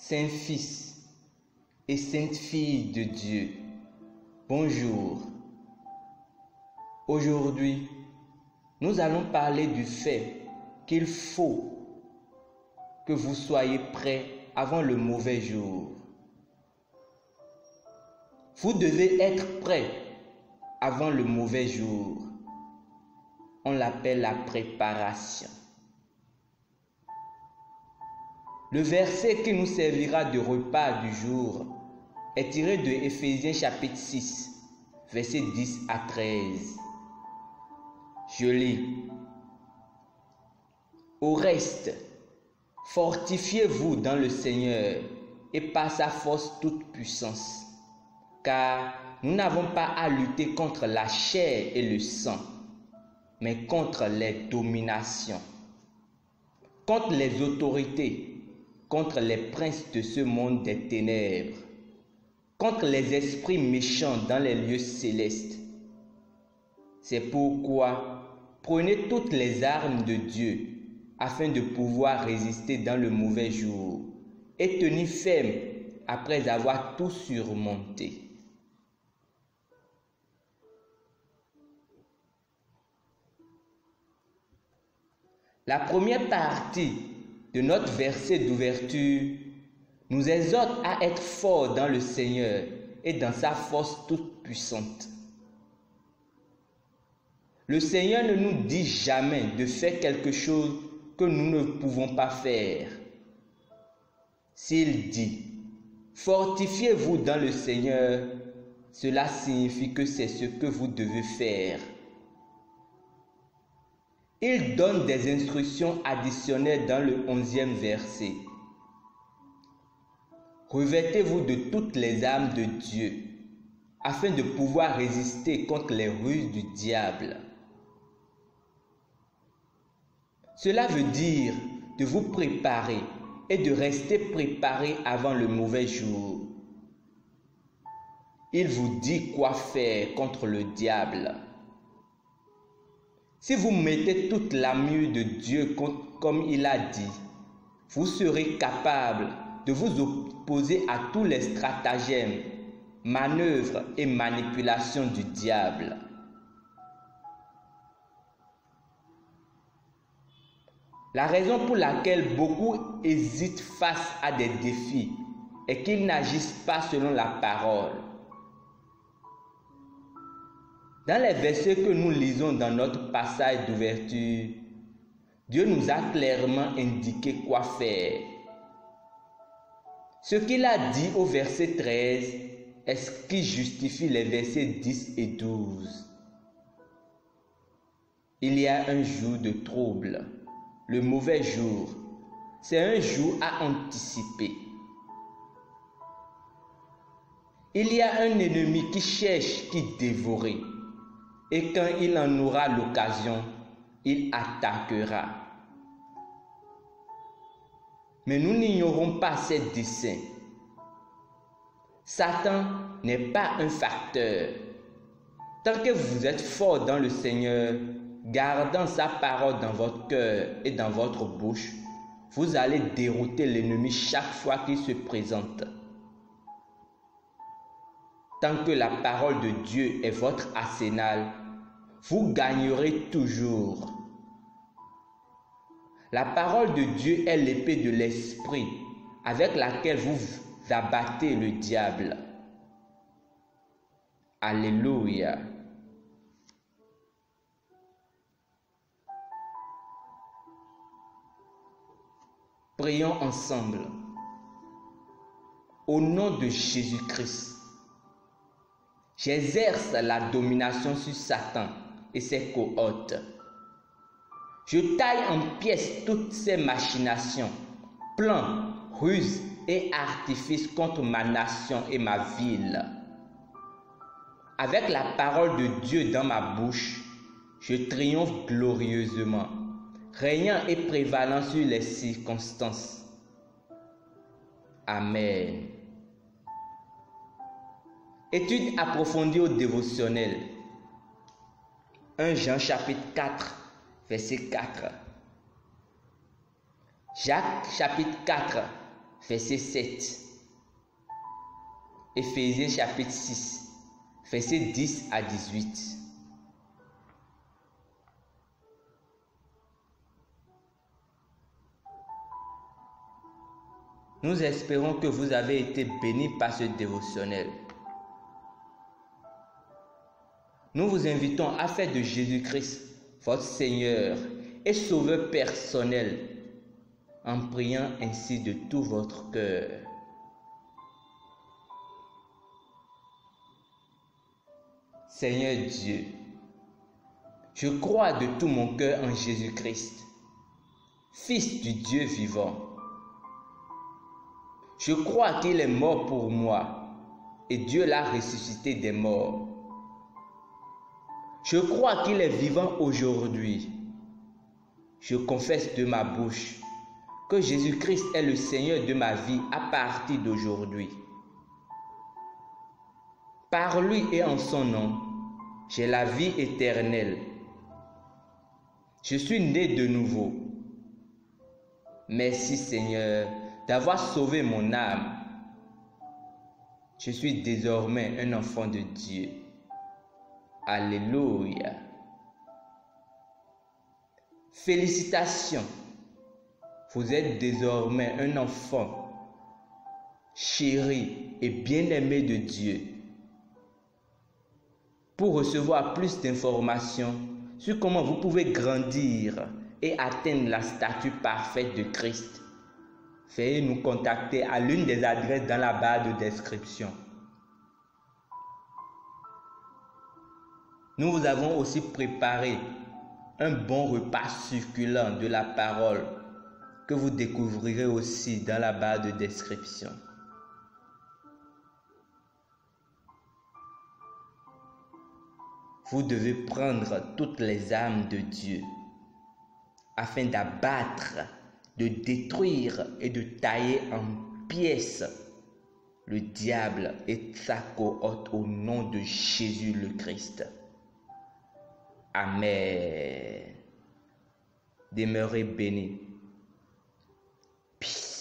Saint Fils et Sainte Fille de Dieu, bonjour. Aujourd'hui, nous allons parler du fait qu'il faut que vous soyez prêts avant le mauvais jour. Vous devez être prêts avant le mauvais jour. On l'appelle la préparation. Le verset qui nous servira de repas du jour est tiré de Éphésiens chapitre 6, versets 10 à 13. Je lis. Au reste, fortifiez-vous dans le Seigneur et par sa force toute puissance, car nous n'avons pas à lutter contre la chair et le sang, mais contre les dominations, contre les autorités, contre les princes de ce monde des ténèbres, contre les esprits méchants dans les lieux célestes. C'est pourquoi prenez toutes les armes de Dieu afin de pouvoir résister dans le mauvais jour et tenir ferme après avoir tout surmonté. La première partie de notre verset d'ouverture nous exhorte à être forts dans le Seigneur et dans sa force toute puissante. Le Seigneur ne nous dit jamais de faire quelque chose que nous ne pouvons pas faire. S'il dit « Fortifiez-vous dans le Seigneur », cela signifie que c'est ce que vous devez faire. Il donne des instructions additionnelles dans le 11e verset. Revêtez-vous de toutes les armes de Dieu, afin de pouvoir résister contre les ruses du diable. Cela veut dire de vous préparer et de rester préparé avant le mauvais jour. Il vous dit quoi faire contre le diable. Si vous mettez toute l'armure de Dieu comme il a dit, vous serez capable de vous opposer à tous les stratagèmes, manœuvres et manipulations du diable. La raison pour laquelle beaucoup hésitent face à des défis est qu'ils n'agissent pas selon la parole. Dans les versets que nous lisons dans notre passage d'ouverture, Dieu nous a clairement indiqué quoi faire. Ce qu'il a dit au verset 13 est ce qui justifie les versets 10 et 12. Il y a un jour de trouble, le mauvais jour. C'est un jour à anticiper. Il y a un ennemi qui cherche qui dévorer. Et quand il en aura l'occasion, il attaquera. Mais nous n'ignorons pas ses desseins. Satan n'est pas un facteur. Tant que vous êtes fort dans le Seigneur, gardant sa parole dans votre cœur et dans votre bouche, vous allez dérouter l'ennemi chaque fois qu'il se présente. Tant que la parole de Dieu est votre arsenal, vous gagnerez toujours. La parole de Dieu est l'épée de l'esprit avec laquelle vous abattez le diable. Alléluia. Prions ensemble. Au nom de Jésus-Christ, j'exerce la domination sur Satan et ses cohortes. Je taille en pièces toutes ces machinations, plans, ruses et artifices contre ma nation et ma ville. Avec la parole de Dieu dans ma bouche, je triomphe glorieusement, régnant et prévalant sur les circonstances. Amen. Étude approfondie au dévotionnel. 1 Jean chapitre 4, verset 4. Jacques chapitre 4, verset 7. Éphésiens chapitre 6, verset 10 à 18. Nous espérons que vous avez été bénis par ce dévotionnel. Nous vous invitons à faire de Jésus-Christ votre Seigneur et Sauveur personnel en priant ainsi de tout votre cœur. Seigneur Dieu, je crois de tout mon cœur en Jésus-Christ, Fils du Dieu vivant. Je crois qu'il est mort pour moi et Dieu l'a ressuscité des morts. Je crois qu'il est vivant aujourd'hui. Je confesse de ma bouche que Jésus-Christ est le Seigneur de ma vie à partir d'aujourd'hui. Par lui et en son nom, j'ai la vie éternelle. Je suis né de nouveau. Merci Seigneur d'avoir sauvé mon âme. Je suis désormais un enfant de Dieu. Alléluia. Félicitations. Vous êtes désormais un enfant chéri et bien-aimé de Dieu. Pour recevoir plus d'informations sur comment vous pouvez grandir et atteindre la stature parfaite de Christ, veuillez nous contacter à l'une des adresses dans la barre de description. Nous vous avons aussi préparé un bon repas succulent de la parole que vous découvrirez aussi dans la barre de description. Vous devez prendre toutes les armes de Dieu afin d'abattre, de détruire et de tailler en pièces le diable et sa cohorte au nom de Jésus le Christ. Amen. Demeurez bénis. Peace.